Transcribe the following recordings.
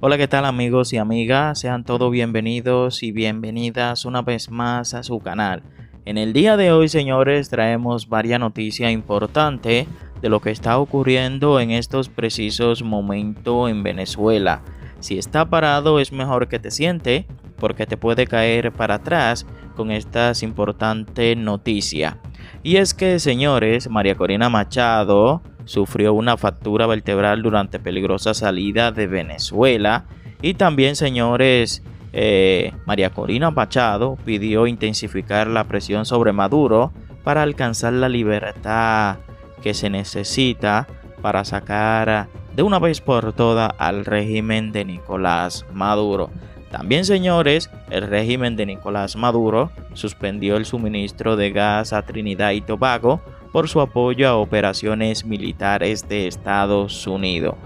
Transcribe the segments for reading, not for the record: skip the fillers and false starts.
Hola, ¿qué tal amigos y amigas? Sean todos bienvenidos y bienvenidas una vez más a su canal. En el día de hoy, señores, traemos varias noticias importantes de lo que está ocurriendo en estos precisos momentos en Venezuela. Si está parado, es mejor que te siente porque te puede caer para atrás con estas importantes noticias. Y es que, señores, María Corina Machado sufrió una fractura vertebral durante peligrosa salida de Venezuela. Y también, señores, María Corina Machado pidió intensificar la presión sobre Maduro para alcanzar la libertad que se necesita para sacar de una vez por todas al régimen de Nicolás Maduro. También, señores, el régimen de Nicolás Maduro suspendió el suministro de gas a Trinidad y Tobago por su apoyo a operaciones militares de Estados Unidos.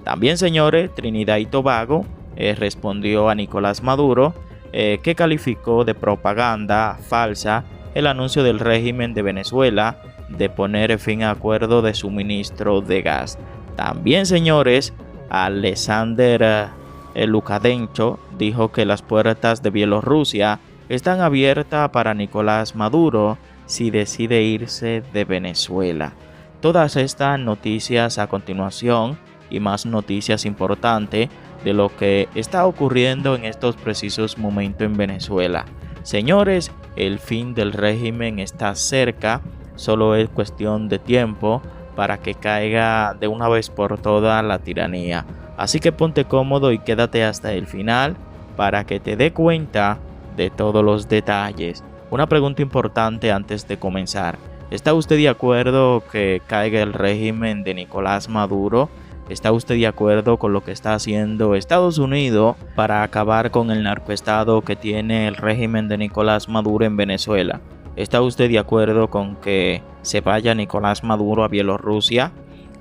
También, señores, Trinidad y Tobago respondió a Nicolás Maduro, que calificó de propaganda falsa el anuncio del régimen de Venezuela de poner fin a acuerdo de suministro de gas. También, señores, Alexander Lukashenko dijo que las puertas de Bielorrusia están abiertas para Nicolás Maduro si decide irse de Venezuela. Todas estas noticias a continuación y más noticias importantes de lo que está ocurriendo en estos precisos momentos en Venezuela. Señores, el fin del régimen está cerca, solo es cuestión de tiempo para que caiga de una vez por todas la tiranía. Así que ponte cómodo y quédate hasta el final para que te dé cuenta de todos los detalles. Una pregunta importante antes de comenzar. ¿Está usted de acuerdo que caiga el régimen de Nicolás Maduro? ¿Está usted de acuerdo con lo que está haciendo Estados Unidos para acabar con el narcoestado que tiene el régimen de Nicolás Maduro en Venezuela? ¿Está usted de acuerdo con que se vaya Nicolás Maduro a Bielorrusia?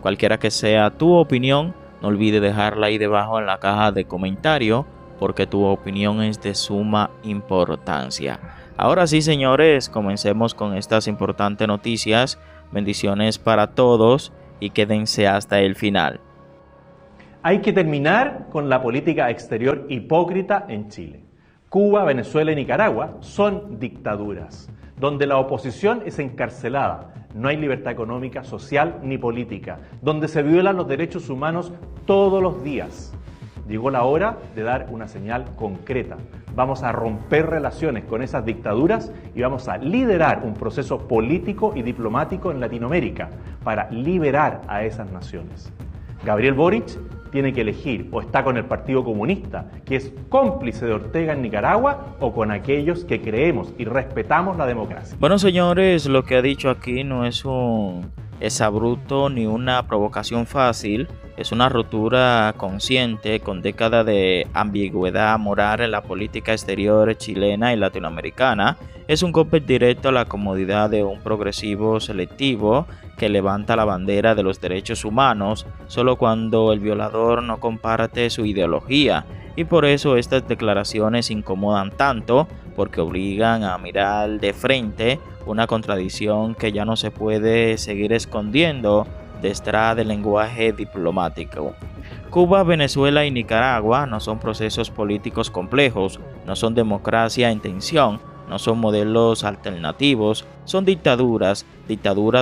Cualquiera que sea tu opinión, no olvide dejarla ahí debajo en la caja de comentarios porque tu opinión es de suma importancia. Ahora sí, señores, comencemos con estas importantes noticias. Bendiciones para todos y quédense hasta el final. Hay que terminar con la política exterior hipócrita en Chile. Cuba, Venezuela y Nicaragua son dictaduras, donde la oposición es encarcelada, no hay libertad económica, social ni política, donde se violan los derechos humanos todos los días. Llegó la hora de dar una señal concreta. Vamos a romper relaciones con esas dictaduras y vamos a liderar un proceso político y diplomático en Latinoamérica para liberar a esas naciones. Gabriel Boric tiene que elegir o está con el Partido Comunista, que es cómplice de Ortega en Nicaragua, o con aquellos que creemos y respetamos la democracia. Bueno, señores, lo que ha dicho aquí no es un exabrupto ni una provocación fácil. Es una ruptura consciente con décadas de ambigüedad moral en la política exterior chilena y latinoamericana. Es un golpe directo a la comodidad de un progresivo selectivo que levanta la bandera de los derechos humanos solo cuando el violador no comparte su ideología. Y por eso estas declaraciones incomodan tanto, porque obligan a mirar de frente una contradicción que ya no se puede seguir escondiendo detrás del lenguaje diplomático. Cuba, Venezuela y Nicaragua no son procesos políticos complejos, no son democracia en tensión, no son modelos alternativos, son dictaduras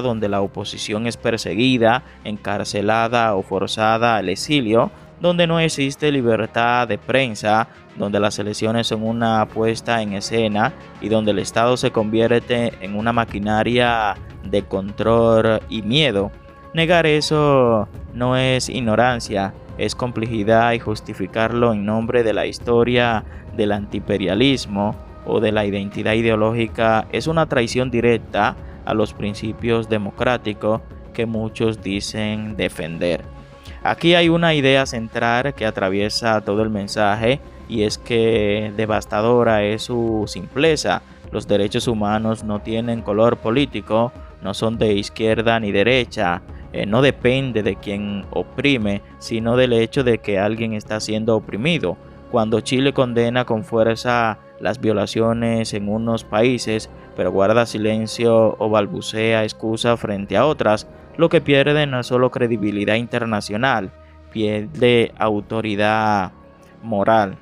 donde la oposición es perseguida, encarcelada o forzada al exilio, donde no existe libertad de prensa, donde las elecciones son una puesta en escena y donde el Estado se convierte en una maquinaria de control y miedo. Negar eso no es ignorancia, es complejidad, y justificarlo en nombre de la historia del antiimperialismo o de la identidad ideológica es una traición directa a los principios democráticos que muchos dicen defender. Aquí hay una idea central que atraviesa todo el mensaje, y es que devastadora es su simpleza. Los derechos humanos no tienen color político, no son de izquierda ni derecha, no depende de quien oprime, sino del hecho de que alguien está siendo oprimido. Cuando Chile condena con fuerza las violaciones en unos países, pero guarda silencio o balbucea excusa frente a otras, lo que pierde no es solo credibilidad internacional, pierde autoridad moral.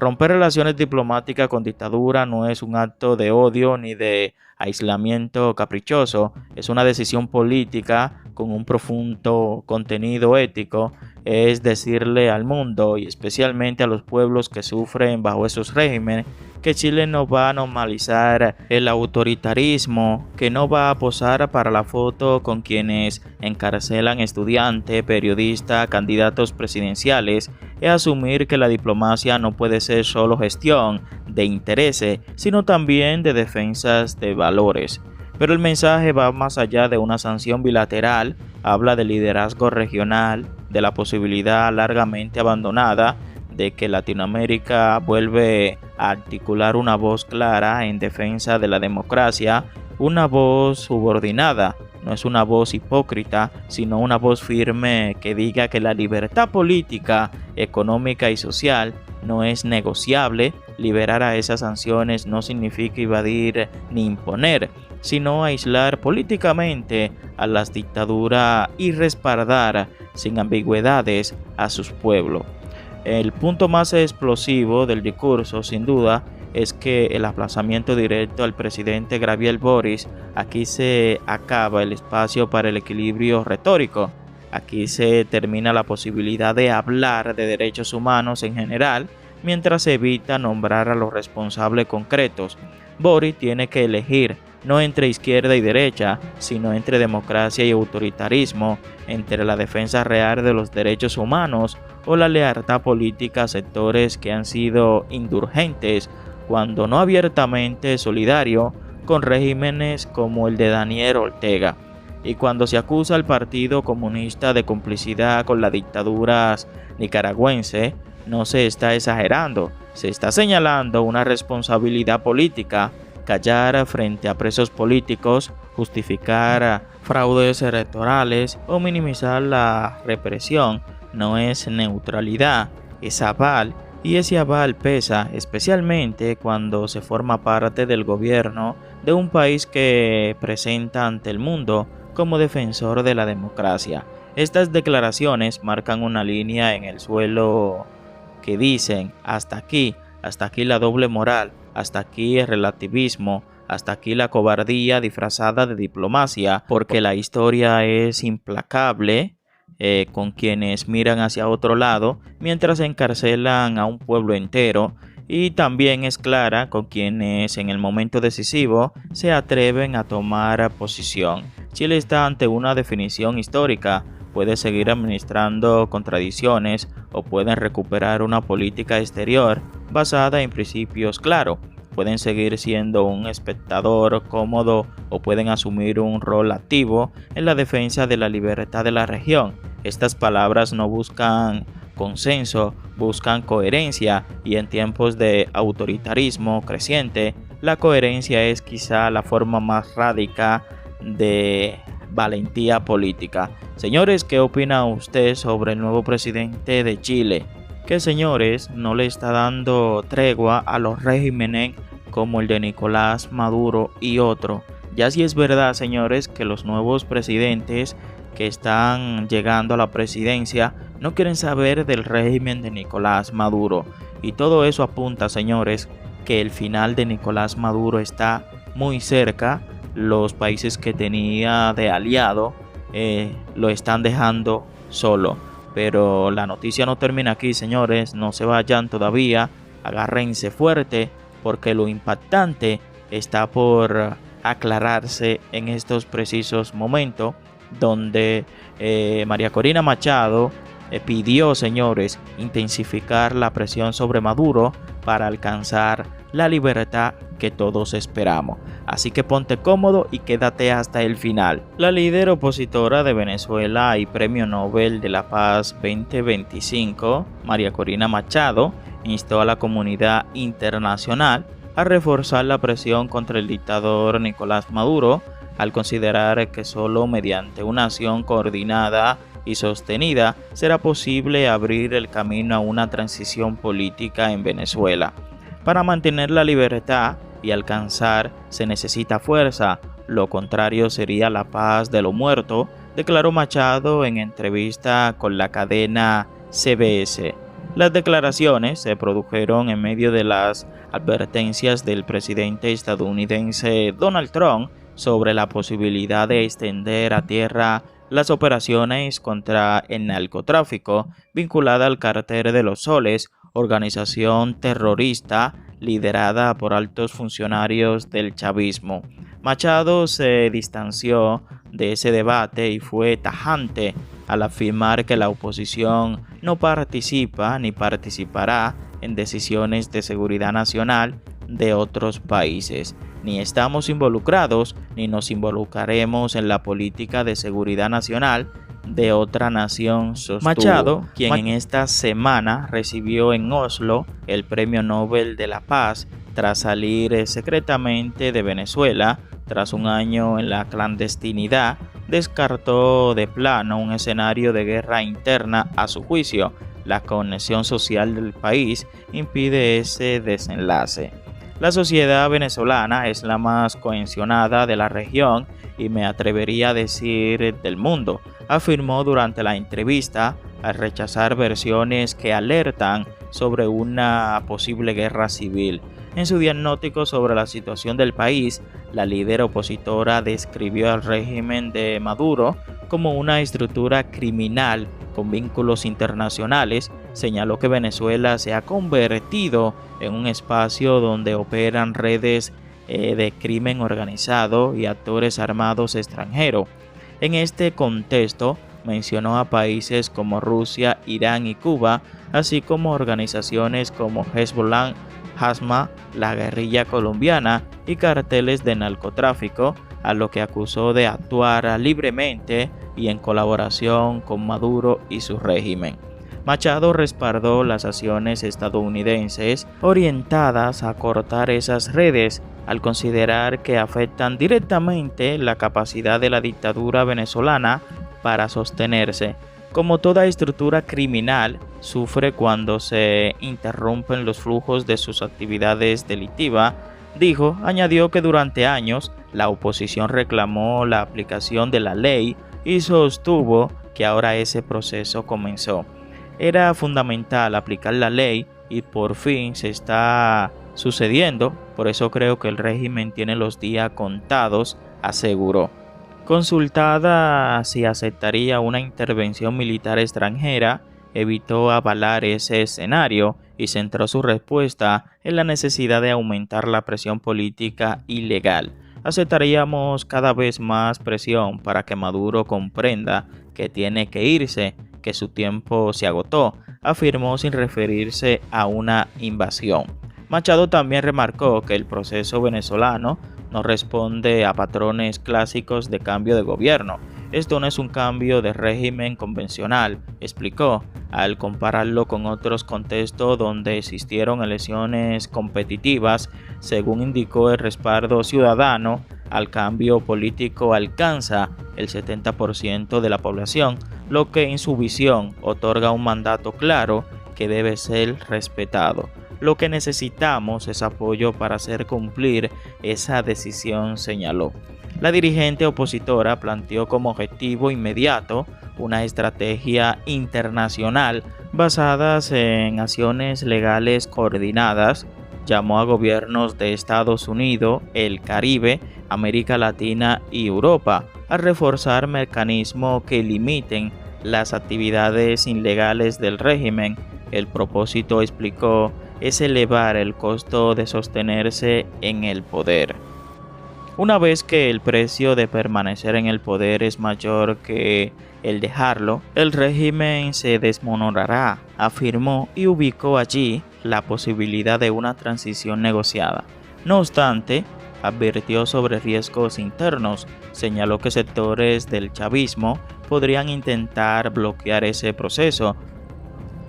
Romper relaciones diplomáticas con dictadura no es un acto de odio ni de aislamiento caprichoso, es una decisión política con un profundo contenido ético, es decirle al mundo y especialmente a los pueblos que sufren bajo esos regímenes que Chile no va a normalizar el autoritarismo, que no va a posar para la foto con quienes encarcelan estudiantes, periodistas, candidatos presidenciales, es asumir que la diplomacia no puede ser solo gestión de intereses, sino también de defensas de valores. Pero el mensaje va más allá de una sanción bilateral, habla de liderazgo regional, de la posibilidad largamente abandonada de que Latinoamérica vuelve a articular una voz clara en defensa de la democracia, una voz subordinada, no es una voz hipócrita, sino una voz firme que diga que la libertad política, económica y social no es negociable. Liberar a esas sanciones no significa evadir ni imponer, sino aislar políticamente a las dictaduras y respaldar sin ambigüedades a sus pueblos. El punto más explosivo del discurso, sin duda, es que el aplazamiento directo al presidente Gabriel Boric, aquí se acaba el espacio para el equilibrio retórico. Aquí se termina la posibilidad de hablar de derechos humanos en general, mientras se evita nombrar a los responsables concretos. Boric tiene que elegir no entre izquierda y derecha, sino entre democracia y autoritarismo, entre la defensa real de los derechos humanos o la lealtad política a sectores que han sido indulgentes, cuando no abiertamente solidario con regímenes como el de Daniel Ortega. Y cuando se acusa al Partido Comunista de complicidad con las dictaduras nicaragüense, no se está exagerando, se está señalando una responsabilidad política. Callar frente a presos políticos, justificar fraudes electorales o minimizar la represión no es neutralidad, es aval, y ese aval pesa especialmente cuando se forma parte del gobierno de un país que presenta ante el mundo como defensor de la democracia. Estas declaraciones marcan una línea en el suelo que dicen hasta aquí la doble moral, hasta aquí el relativismo, hasta aquí la cobardía disfrazada de diplomacia, porque la historia es implacable con quienes miran hacia otro lado mientras encarcelan a un pueblo entero, y también es clara con quienes en el momento decisivo se atreven a tomar posición. Chile está ante una definición histórica. Puede seguir administrando contradicciones o pueden recuperar una política exterior basada en principios claros. Pueden seguir siendo un espectador cómodo o pueden asumir un rol activo en la defensa de la libertad de la región. Estas palabras no buscan consenso, buscan coherencia, y en tiempos de autoritarismo creciente, la coherencia es quizá la forma más radical de valentía política. Señores, ¿qué opina usted sobre el nuevo presidente de Chile? Que, señores, no le está dando tregua a los regímenes como el de Nicolás Maduro y otro. Ya sí es verdad, señores, que los nuevos presidentes que están llegando a la presidencia no quieren saber del régimen de Nicolás Maduro, y todo eso apunta, señores, que el final de Nicolás Maduro está muy cerca. Los países que tenía de aliado lo están dejando solo. Pero la noticia no termina aquí, señores, no se vayan todavía, agárrense fuerte porque lo impactante está por aclararse en estos precisos momentos, donde María Corina Machado pidió, señores, intensificar la presión sobre Maduro para alcanzar la libertad que todos esperamos. Así que ponte cómodo y quédate hasta el final. La líder opositora de Venezuela y Premio Nobel de la Paz 2025, María Corina Machado, instó a la comunidad internacional a reforzar la presión contra el dictador Nicolás Maduro, al considerar que solo mediante una acción coordinada y sostenida será posible abrir el camino a una transición política en Venezuela. Para mantener la libertad y alcanzar se necesita fuerza, lo contrario sería la paz de los muertos, declaró Machado en entrevista con la cadena CBS. Las declaraciones se produjeron en medio de las advertencias del presidente estadounidense Donald Trump sobre la posibilidad de extender a tierra las operaciones contra el narcotráfico vinculada al Cártel de los Soles, organización terrorista liderada por altos funcionarios del chavismo. Machado se distanció de ese debate y fue tajante al afirmar que la oposición no participa ni participará en decisiones de seguridad nacional de otros países. Ni estamos involucrados ni nos involucraremos en la política de seguridad nacional de otra nación, sostuvo. Machado, quien en esta semana recibió en Oslo el Premio Nobel de la Paz tras salir secretamente de Venezuela tras un año en la clandestinidad, descartó de plano un escenario de guerra interna a su juicio. La conexión social del país impide ese desenlace. La sociedad venezolana es la más cohesionada de la región y me atrevería a decir del mundo, afirmó durante la entrevista al rechazar versiones que alertan sobre una posible guerra civil. En su diagnóstico sobre la situación del país, la líder opositora describió al régimen de Maduro como una estructura criminal con vínculos internacionales. Señaló que Venezuela se ha convertido en un espacio donde operan redes de crimen organizado y actores armados extranjeros. En este contexto, mencionó a países como Rusia, Irán y Cuba, así como organizaciones como Hezbollah, Hasma, la guerrilla colombiana y carteles de narcotráfico, a lo que acusó de actuar libremente y en colaboración con Maduro y su régimen. Machado respaldó las acciones estadounidenses orientadas a cortar esas redes, al considerar que afectan directamente la capacidad de la dictadura venezolana para sostenerse. Como toda estructura criminal, sufre cuando se interrumpen los flujos de sus actividades delictivas, dijo. Añadió que durante años la oposición reclamó la aplicación de la ley y sostuvo que ahora ese proceso comenzó. Era fundamental aplicar la ley y por fin se está sucediendo, por eso creo que el régimen tiene los días contados, aseguró. Consultada si aceptaría una intervención militar extranjera, evitó avalar ese escenario y centró su respuesta en la necesidad de aumentar la presión política ilegal. Aceptaríamos cada vez más presión para que Maduro comprenda que tiene que irse, que su tiempo se agotó, afirmó sin referirse a una invasión. Machado también remarcó que el proceso venezolano no responde a patrones clásicos de cambio de gobierno. Esto no es un cambio de régimen convencional, explicó, al compararlo con otros contextos donde existieron elecciones competitivas. Según indicó, el respaldo ciudadano al cambio político alcanza el 70% de la población, lo que en su visión otorga un mandato claro que debe ser respetado. Lo que necesitamos es apoyo para hacer cumplir esa decisión, señaló. La dirigente opositora planteó como objetivo inmediato una estrategia internacional basada en acciones legales coordinadas. Llamó a gobiernos de Estados Unidos, el Caribe, América Latina y Europa a reforzar mecanismos que limiten las actividades ilegales del régimen. El propósito, explicó, es elevar el costo de sostenerse en el poder. Una vez que el precio de permanecer en el poder es mayor que el dejarlo, el régimen se desmoronará, afirmó, y ubicó allí la posibilidad de una transición negociada. No obstante, advirtió sobre riesgos internos. Señaló que sectores del chavismo podrían intentar bloquear ese proceso,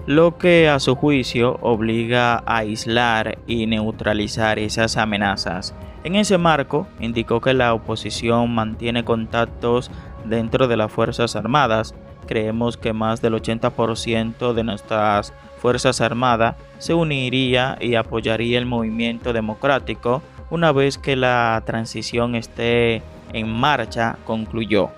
lo que a su juicio obliga a aislar y neutralizar esas amenazas. En ese marco, indicó que la oposición mantiene contactos dentro de las Fuerzas Armadas. Creemos que más del 80% de nuestras Fuerzas Armadas se uniría y apoyaría el movimiento democrático una vez que la transición esté en marcha, concluyó.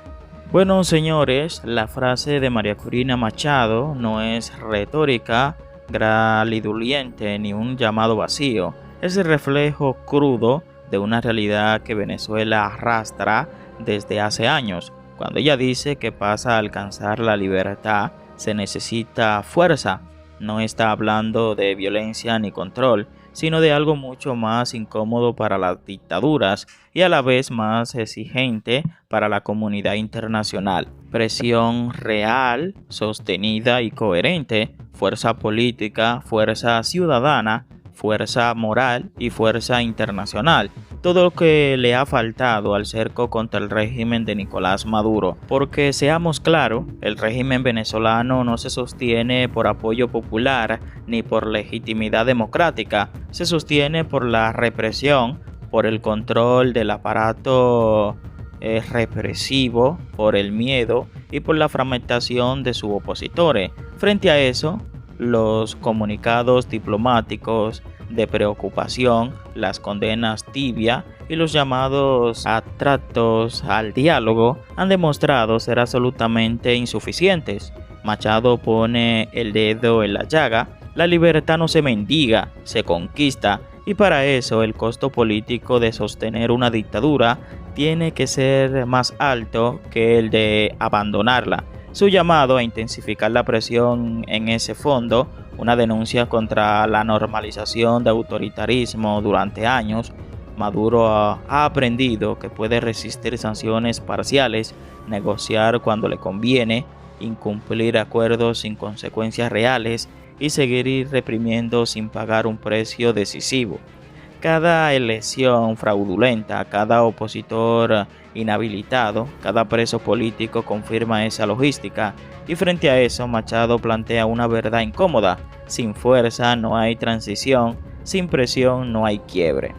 Bueno, señores, la frase de María Corina Machado no es retórica, grandilocuente ni un llamado vacío. Es el reflejo crudo de una realidad que Venezuela arrastra desde hace años. Cuando ella dice que para alcanzar la libertad se necesita fuerza, no está hablando de violencia ni control, sino de algo mucho más incómodo para las dictaduras y a la vez más exigente para la comunidad internacional. Presión real, sostenida y coherente, fuerza política, fuerza ciudadana, fuerza moral y fuerza internacional. Todo lo que le ha faltado al cerco contra el régimen de Nicolás Maduro. Porque seamos claros, el régimen venezolano no se sostiene por apoyo popular ni por legitimidad democrática. Se sostiene por la represión, por el control del aparato represivo, por el miedo y por la fragmentación de sus opositores. Frente a eso, los comunicados diplomáticos de preocupación, las condenas tibias y los llamados atractos al diálogo han demostrado ser absolutamente insuficientes. Machado pone el dedo en la llaga: la libertad no se mendiga, se conquista, y para eso el costo político de sostener una dictadura tiene que ser más alto que el de abandonarla. Su llamado a intensificar la presión en ese fondo, una denuncia contra la normalización de autoritarismo durante años. Maduro ha aprendido que puede resistir sanciones parciales, negociar cuando le conviene, incumplir acuerdos sin consecuencias reales y seguir reprimiendo sin pagar un precio decisivo. Cada elección fraudulenta, cada opositor inhabilitado, cada preso político confirma esa logística, y frente a eso Machado plantea una verdad incómoda: sin fuerza no hay transición, sin presión no hay quiebre.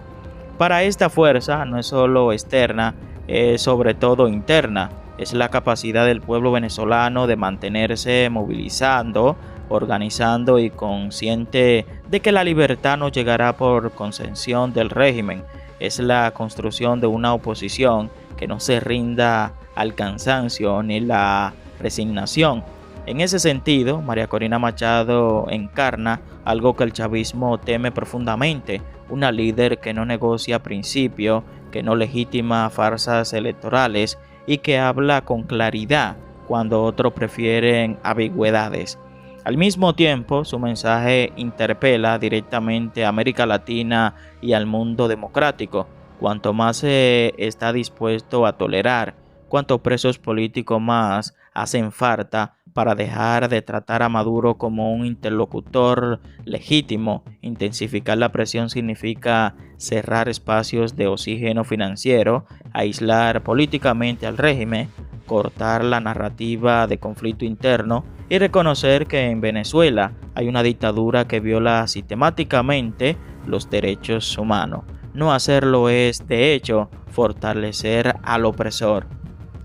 Para esta fuerza no es solo externa, es sobre todo interna. Es la capacidad del pueblo venezolano de mantenerse movilizando, organizando y consciente de que la libertad no llegará por concesión del régimen. Es la construcción de una oposición que no se rinda al cansancio ni la resignación. En ese sentido, María Corina Machado encarna algo que el chavismo teme profundamente: una líder que no negocia principios, que no legitima farsas electorales y que habla con claridad cuando otros prefieren ambigüedades. Al mismo tiempo, su mensaje interpela directamente a América Latina y al mundo democrático. Cuanto más se está dispuesto a tolerar, cuantos presos políticos más hacen falta para dejar de tratar a Maduro como un interlocutor legítimo. Intensificar la presión significa cerrar espacios de oxígeno financiero, aislar políticamente al régimen, cortar la narrativa de conflicto interno y reconocer que en Venezuela hay una dictadura que viola sistemáticamente los derechos humanos. No hacerlo es, de hecho, fortalecer al opresor.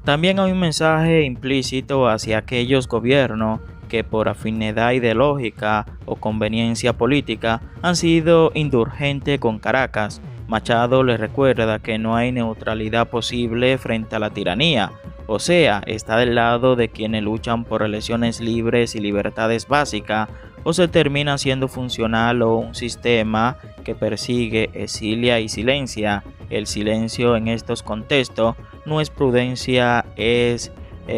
También hay un mensaje implícito hacia aquellos gobiernos que por afinidad ideológica o conveniencia política han sido indulgentes con Caracas. Machado les recuerda que no hay neutralidad posible frente a la tiranía, o sea, está del lado de quienes luchan por elecciones libres y libertades básicas, o se termina siendo funcional o un sistema que persigue, exilia y silencia. El silencio en estos contextos no es prudencia, es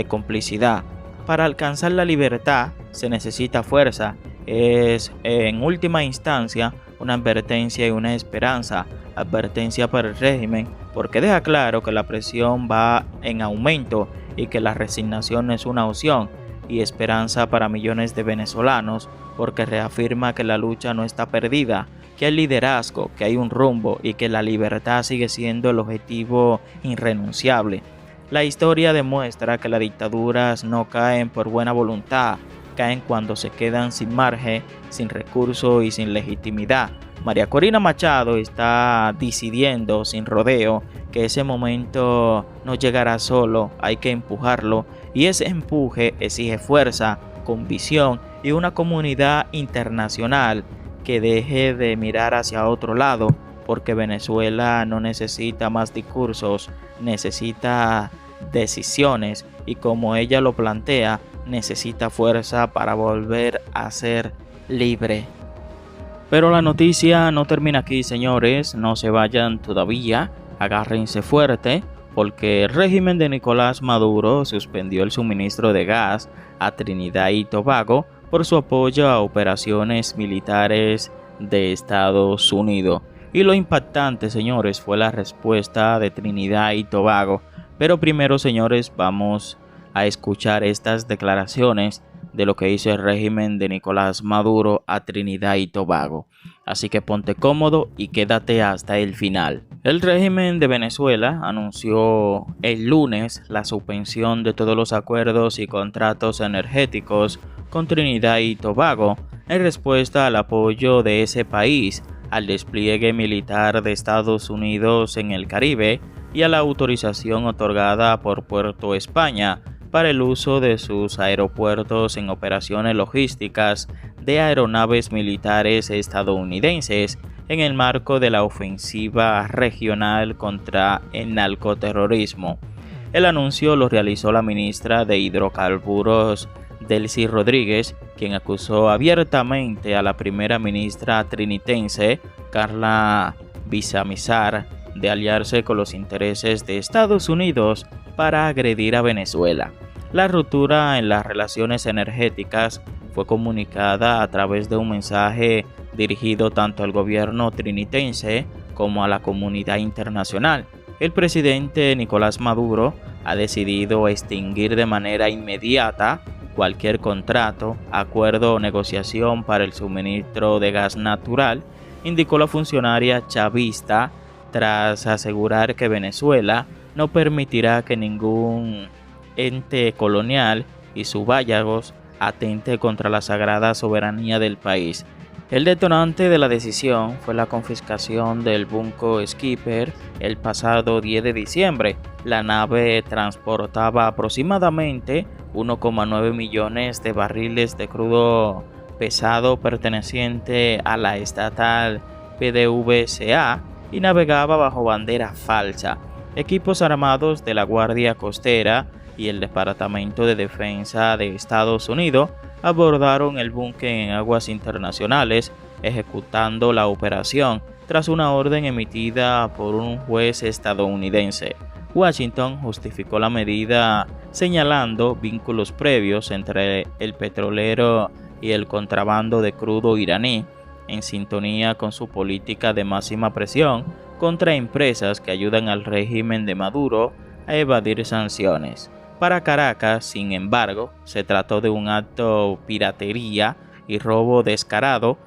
complicidad. Para alcanzar la libertad se necesita fuerza. Es en última instancia una advertencia y una esperanza. Advertencia para el régimen porque deja claro que la presión va en aumento y que la resignación no es una opción, y esperanza para millones de venezolanos porque reafirma que la lucha no está perdida, que hay liderazgo, que hay un rumbo y que la libertad sigue siendo el objetivo irrenunciable. La historia demuestra que las dictaduras no caen por buena voluntad, caen cuando se quedan sin margen, sin recursos y sin legitimidad. María Corina Machado está decidiendo sin rodeo que ese momento no llegará solo, hay que empujarlo, y ese empuje exige fuerza, convicción y una comunidad internacional que deje de mirar hacia otro lado, porque Venezuela no necesita más discursos, necesita decisiones, y como ella lo plantea, necesita fuerza para volver a ser libre. Pero la noticia no termina aquí, señores, no se vayan todavía, agárrense fuerte, porque el régimen de Nicolás Maduro suspendió el suministro de gas a Trinidad y Tobago por su apoyo a operaciones militares de Estados Unidos. Y lo impactante, señores, fue la respuesta de Trinidad y Tobago. Pero primero, señores, vamos a escuchar estas declaraciones de lo que hizo el régimen de Nicolás Maduro a Trinidad y Tobago. Así que ponte cómodo y quédate hasta el final. El régimen de Venezuela anunció el lunes la suspensión de todos los acuerdos y contratos energéticos con Trinidad y Tobago en respuesta al apoyo de ese país al despliegue militar de Estados Unidos en el Caribe y a la autorización otorgada por Puerto España para el uso de sus aeropuertos en operaciones logísticas de aeronaves militares estadounidenses en el marco de la ofensiva regional contra el narcoterrorismo. El anuncio lo realizó la ministra de Hidrocarburos, Delcy Rodríguez, quien acusó abiertamente a la primera ministra trinitense, Carla Villamizar, de aliarse con los intereses de Estados Unidos para agredir a Venezuela. La ruptura en las relaciones energéticas fue comunicada a través de un mensaje dirigido tanto al gobierno trinitense como a la comunidad internacional. El presidente Nicolás Maduro ha decidido extinguir de manera inmediata cualquier contrato, acuerdo o negociación para el suministro de gas natural, indicó la funcionaria chavista tras asegurar que Venezuela no permitirá que ningún ente colonial y sus váyagos atente contra la sagrada soberanía del país. El detonante de la decisión fue la confiscación del buque Skipper el pasado 10 de diciembre. La nave transportaba aproximadamente 1,9 millones de barriles de crudo pesado perteneciente a la estatal PDVSA y navegaba bajo bandera falsa. Equipos armados de la Guardia Costera y el Departamento de Defensa de Estados Unidos abordaron el buque en aguas internacionales, ejecutando la operación tras una orden emitida por un juez estadounidense. Washington justificó la medida señalando vínculos previos entre el petrolero y el contrabando de crudo iraní, en sintonía con su política de máxima presión contra empresas que ayudan al régimen de Maduro a evadir sanciones. Para Caracas, sin embargo, se trató de un acto piratería y robo descarado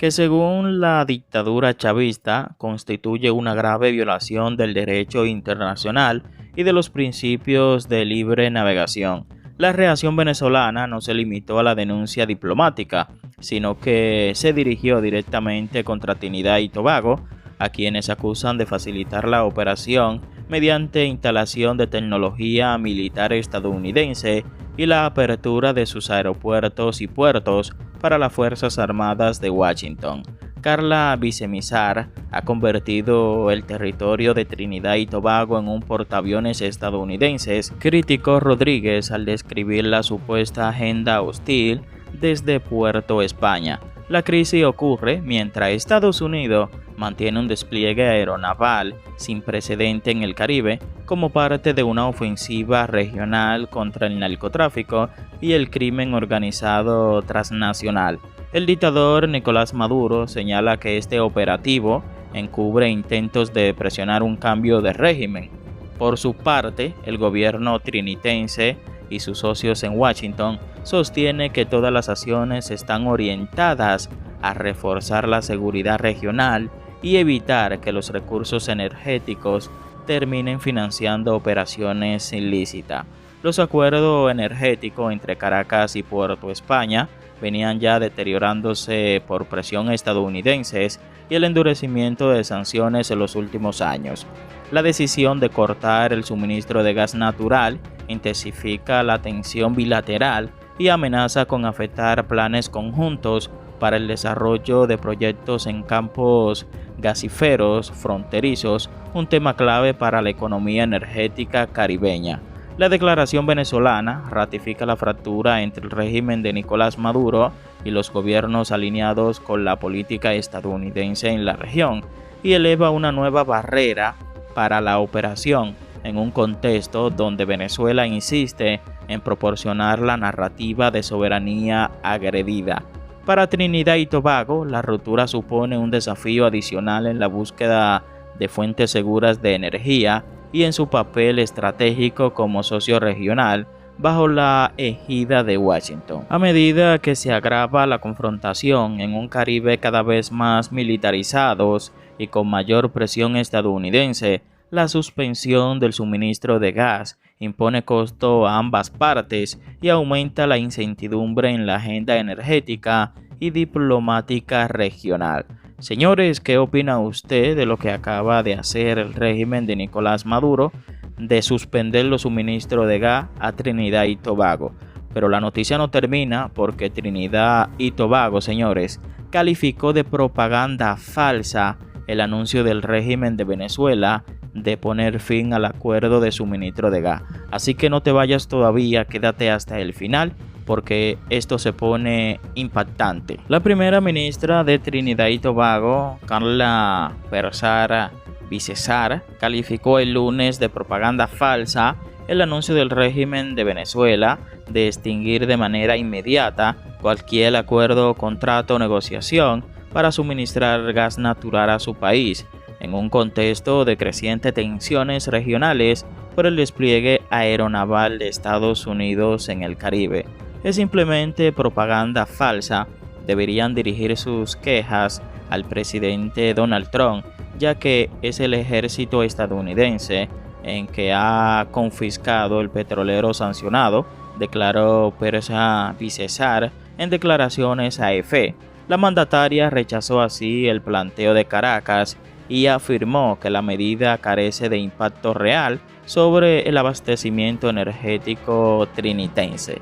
que según la dictadura chavista constituye una grave violación del derecho internacional y de los principios de libre navegación. La reacción venezolana no se limitó a la denuncia diplomática, sino que se dirigió directamente contra Trinidad y Tobago, a quienes acusan de facilitar la operación mediante instalación de tecnología militar estadounidense y la apertura de sus aeropuertos y puertos para las Fuerzas Armadas de Washington. Carla Villamizar ha convertido el territorio de Trinidad y Tobago en un portaaviones estadounidenses, criticó Rodríguez al describir la supuesta agenda hostil desde Puerto España. La crisis ocurre mientras Estados Unidos mantiene un despliegue aeronaval sin precedente en el Caribe como parte de una ofensiva regional contra el narcotráfico y el crimen organizado transnacional. El dictador Nicolás Maduro señala que este operativo encubre intentos de presionar un cambio de régimen. Por su parte, el gobierno trinitense y sus socios en Washington sostiene que todas las acciones están orientadas a reforzar la seguridad regional y evitar que los recursos energéticos terminen financiando operaciones ilícitas. Los acuerdos energéticos entre Caracas y Puerto España venían ya deteriorándose por presión estadounidense y el endurecimiento de sanciones en los últimos años. La decisión de cortar el suministro de gas natural intensifica la tensión bilateral y amenaza con afectar planes conjuntos para el desarrollo de proyectos en campos gasíferos fronterizos, un tema clave para la economía energética caribeña. La declaración venezolana ratifica la fractura entre el régimen de Nicolás Maduro y los gobiernos alineados con la política estadounidense en la región y eleva una nueva barrera para la operación en un contexto donde Venezuela insiste en proporcionar la narrativa de soberanía agredida. Para Trinidad y Tobago, la ruptura supone un desafío adicional en la búsqueda de fuentes seguras de energía y en su papel estratégico como socio regional bajo la égida de Washington. A medida que se agrava la confrontación en un Caribe cada vez más militarizados y con mayor presión estadounidense, la suspensión del suministro de gas impone costo a ambas partes y aumenta la incertidumbre en la agenda energética y diplomática regional. Señores, ¿qué opina usted de lo que acaba de hacer el régimen de Nicolás Maduro de suspender los suministros de gas a Trinidad y Tobago? Pero la noticia no termina porque Trinidad y Tobago, señores, calificó de propaganda falsa el anuncio del régimen de Venezuela de poner fin al acuerdo de suministro de gas. Así que no te vayas todavía, quédate hasta el final porque esto se pone impactante. La primera ministra de Trinidad y Tobago, Carla Perzara Bicesar, calificó el lunes de propaganda falsa el anuncio del régimen de Venezuela de extinguir de manera inmediata cualquier acuerdo, contrato o negociación para suministrar gas natural a su país, en un contexto de crecientes tensiones regionales por el despliegue aeronaval de Estados Unidos en el Caribe. Es simplemente propaganda falsa. Deberían dirigir sus quejas al presidente Donald Trump, ya que es el ejército estadounidense en que ha confiscado el petrolero sancionado, declaró Perzara Bicesar en declaraciones a EFE. La mandataria rechazó así el planteo de Caracas y afirmó que la medida carece de impacto real sobre el abastecimiento energético trinitense.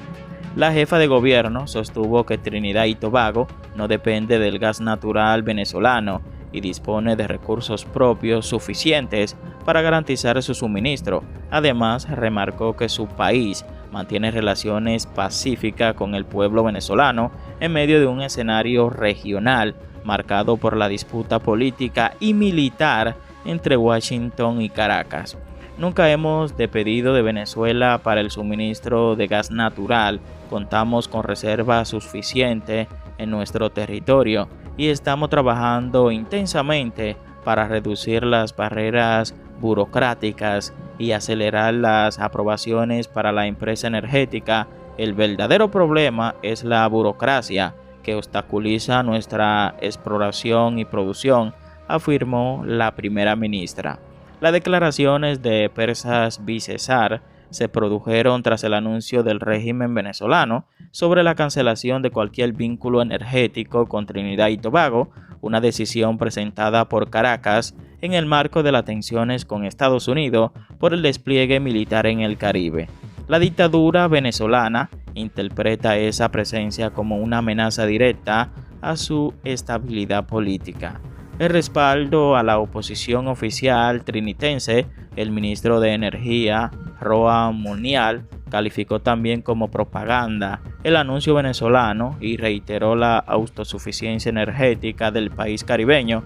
La jefa de gobierno sostuvo que Trinidad y Tobago no depende del gas natural venezolano y dispone de recursos propios suficientes para garantizar su suministro. Además, remarcó que su país mantiene relaciones pacíficas con el pueblo venezolano en medio de un escenario regional marcado por la disputa política y militar entre Washington y Caracas. Nunca hemos depedido de Venezuela para el suministro de gas natural. Contamos con reservas suficientes en nuestro territorio y estamos trabajando intensamente para reducir las barreras burocráticas y acelerar las aprobaciones para la empresa energética. El verdadero problema es la burocracia que obstaculiza nuestra exploración y producción, afirmó la primera ministra. Las declaraciones de Perzara Bicesar se produjeron tras el anuncio del régimen venezolano sobre la cancelación de cualquier vínculo energético con Trinidad y Tobago, una decisión presentada por Caracas en el marco de las tensiones con Estados Unidos por el despliegue militar en el Caribe. La dictadura venezolana interpreta esa presencia como una amenaza directa a su estabilidad política. El respaldo a la oposición oficial trinitense, el ministro de Energía, Roa Munial, calificó también como propaganda el anuncio venezolano y reiteró la autosuficiencia energética del país caribeño.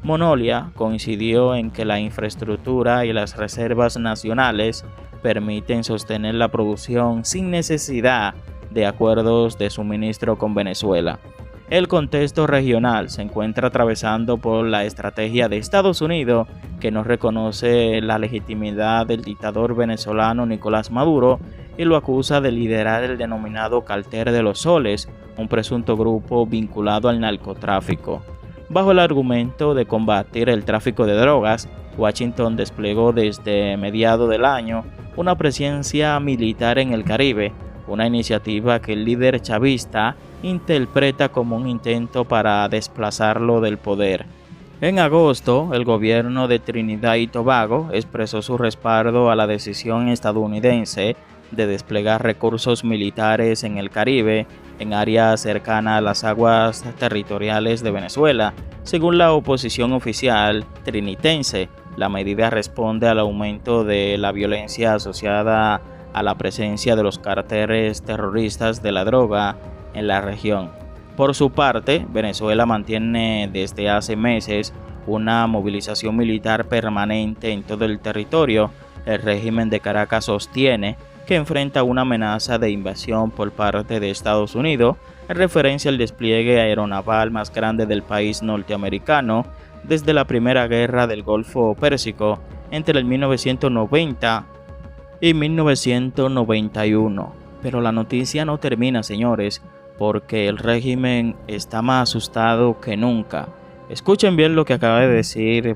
Monolia coincidió en que la infraestructura y las reservas nacionales permiten sostener la producción sin necesidad de acuerdos de suministro con Venezuela. El contexto regional se encuentra atravesando por la estrategia de Estados Unidos, que no reconoce la legitimidad del dictador venezolano Nicolás Maduro y lo acusa de liderar el denominado Cártel de los Soles, un presunto grupo vinculado al narcotráfico. Bajo el argumento de combatir el tráfico de drogas, Washington desplegó desde mediados del año una presencia militar en el Caribe, una iniciativa que el líder chavista interpreta como un intento para desplazarlo del poder. En agosto, el gobierno de Trinidad y Tobago expresó su respaldo a la decisión estadounidense de desplegar recursos militares en el Caribe, en áreas cercanas a las aguas territoriales de Venezuela. Según la oposición oficial trinitense, la medida responde al aumento de la violencia asociada a la presencia de los cárteles terroristas de la droga en la región. Por su parte, Venezuela mantiene desde hace meses una movilización militar permanente en todo el territorio. El régimen de Caracas sostiene que enfrenta una amenaza de invasión por parte de Estados Unidos, en referencia al despliegue aeronaval más grande del país norteamericano desde la Primera Guerra del Golfo Pérsico entre el 1990 y 1991. Pero la noticia no termina, señores, porque el régimen está más asustado que nunca. Escuchen bien lo que acaba de decir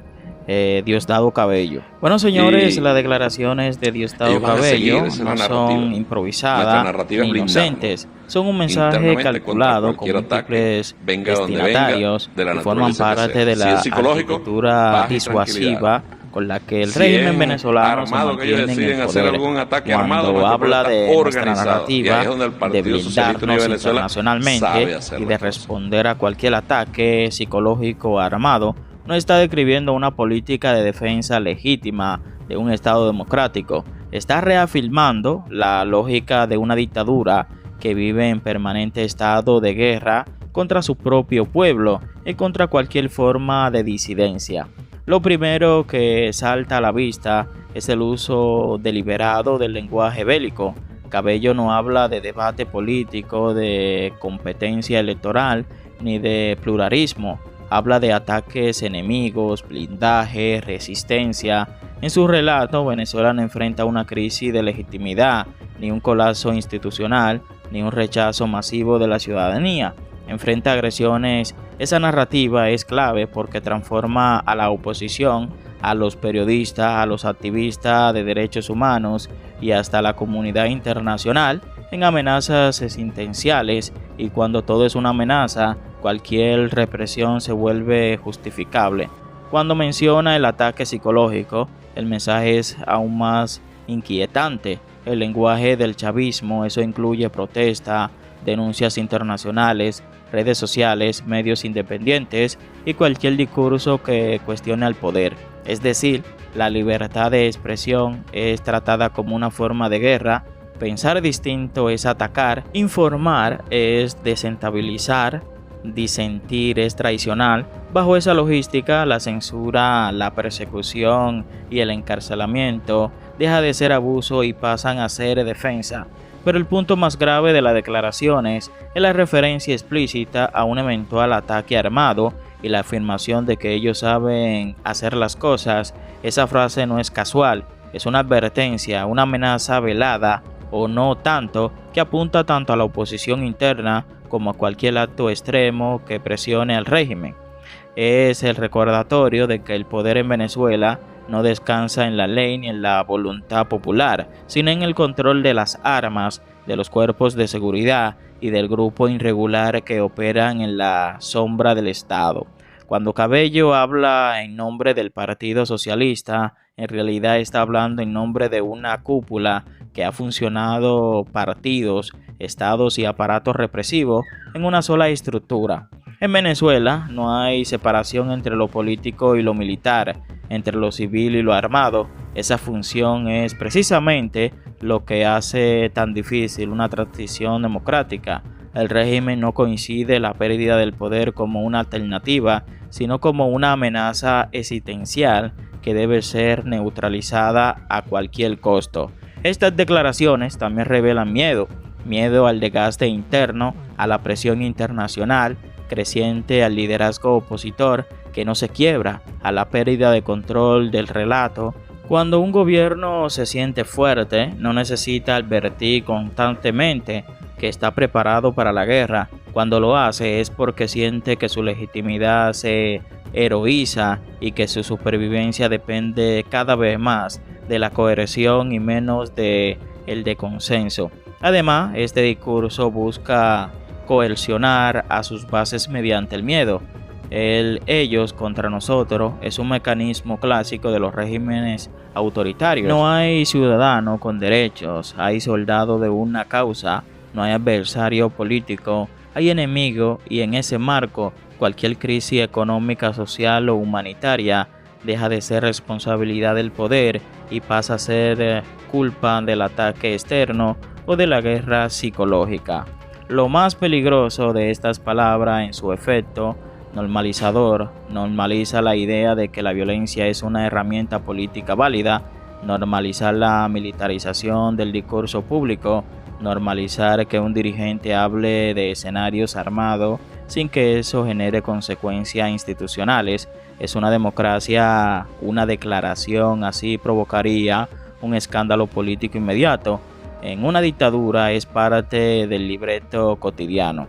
Diosdado Cabello. Bueno, señores, las declaraciones de Diosdado Cabello no son improvisadas ni inocentes. Son un mensaje calculado con múltiples destinatarios que forman parte de la arquitectura disuasiva con la que el régimen venezolano se mantiene en el poder. Cuando habla de nuestra narrativa de blindarnos internacionalmente y de responder a cualquier ataque psicológico armado, no está describiendo una política de defensa legítima de un Estado democrático. Está reafirmando la lógica de una dictadura que vive en permanente estado de guerra contra su propio pueblo y contra cualquier forma de disidencia. Lo primero que salta a la vista es el uso deliberado del lenguaje bélico. Cabello no habla de debate político, de competencia electoral, ni de pluralismo. Habla de ataques enemigos, blindaje, resistencia. En su relato, Venezuela no enfrenta una crisis de legitimidad, ni un colapso institucional, ni un rechazo masivo de la ciudadanía. Enfrenta agresiones. Esa narrativa es clave porque transforma a la oposición, a los periodistas, a los activistas de derechos humanos y hasta la comunidad internacional en amenazas existenciales, y cuando todo es una amenaza, cualquier represión se vuelve justificable. Cuando menciona el ataque psicológico, el mensaje es aún más inquietante. El lenguaje del chavismo, eso incluye protesta, denuncias internacionales, redes sociales, medios independientes y cualquier discurso que cuestione al poder. Es decir, la libertad de expresión es tratada como una forma de guerra, pensar distinto es atacar, informar es desestabilizar, disentir es traicionar. Bajo esa logística, la censura, la persecución y el encarcelamiento deja de ser abuso y pasan a ser defensa. Pero el punto más grave de las declaraciones es la referencia explícita a un eventual ataque armado y la afirmación de que ellos saben hacer las cosas. Esa frase no es casual, es una advertencia, una amenaza velada o no tanto, que apunta tanto a la oposición interna como a cualquier acto extremo que presione al régimen. Es el recordatorio de que el poder en Venezuela no descansa en la ley ni en la voluntad popular, sino en el control de las armas, de los cuerpos de seguridad y del grupo irregular que operan en la sombra del Estado. Cuando Cabello habla en nombre del Partido Socialista, en realidad está hablando en nombre de una cúpula que ha funcionado partidos, estados y aparatos represivos en una sola estructura. En Venezuela no hay separación entre lo político y lo militar, entre lo civil y lo armado. Esa función es precisamente lo que hace tan difícil una transición democrática. El régimen no coincide la pérdida del poder como una alternativa, sino como una amenaza existencial que debe ser neutralizada a cualquier costo. Estas declaraciones también revelan miedo al desgaste interno, a la presión internacional creciente, al liderazgo opositor que no se quiebra, a la pérdida de control del relato. Cuando un gobierno se siente fuerte, no necesita advertir constantemente que está preparado para la guerra. Cuando lo hace es porque siente que su legitimidad se heroiza y que su supervivencia depende cada vez más de la coerción y menos de el de consenso. Además, este discurso busca coercionar a sus bases mediante el miedo. El ellos contra nosotros es un mecanismo clásico de los regímenes autoritarios. No hay ciudadano con derechos, hay soldado de una causa, no hay adversario político, hay enemigo, y en ese marco cualquier crisis económica, social o humanitaria deja de ser responsabilidad del poder y pasa a ser culpa del ataque externo o de la guerra psicológica. Lo más peligroso de estas palabras en su efecto normalizador normaliza la idea de que la violencia es una herramienta política válida, normalizar la militarización del discurso público, normalizar que un dirigente hable de escenarios armados sin que eso genere consecuencias institucionales. Es una democracia, una declaración así provocaría un escándalo político inmediato. En una dictadura es parte del libreto cotidiano.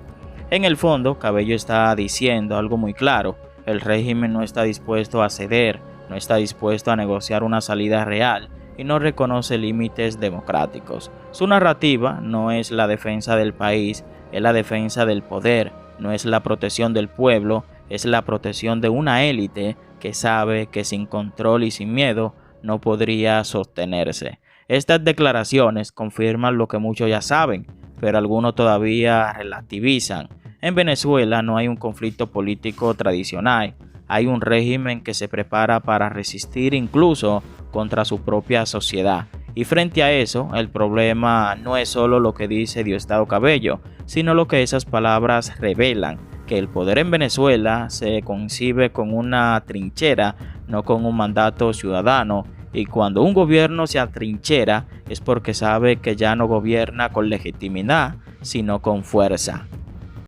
En el fondo, Cabello está diciendo algo muy claro: el régimen no está dispuesto a ceder, no está dispuesto a negociar una salida real y no reconoce límites democráticos. Su narrativa no es la defensa del país, es la defensa del poder, no es la protección del pueblo, es la protección de una élite que sabe que sin control y sin miedo no podría sostenerse. Estas declaraciones confirman lo que muchos ya saben, pero algunos todavía relativizan. En Venezuela no hay un conflicto político tradicional, hay un régimen que se prepara para resistir incluso contra su propia sociedad. Y frente a eso, el problema no es solo lo que dice Diosdado Cabello, sino lo que esas palabras revelan: que el poder en Venezuela se concibe con una trinchera, no con un mandato ciudadano, y cuando un gobierno se atrinchera es porque sabe que ya no gobierna con legitimidad, sino con fuerza.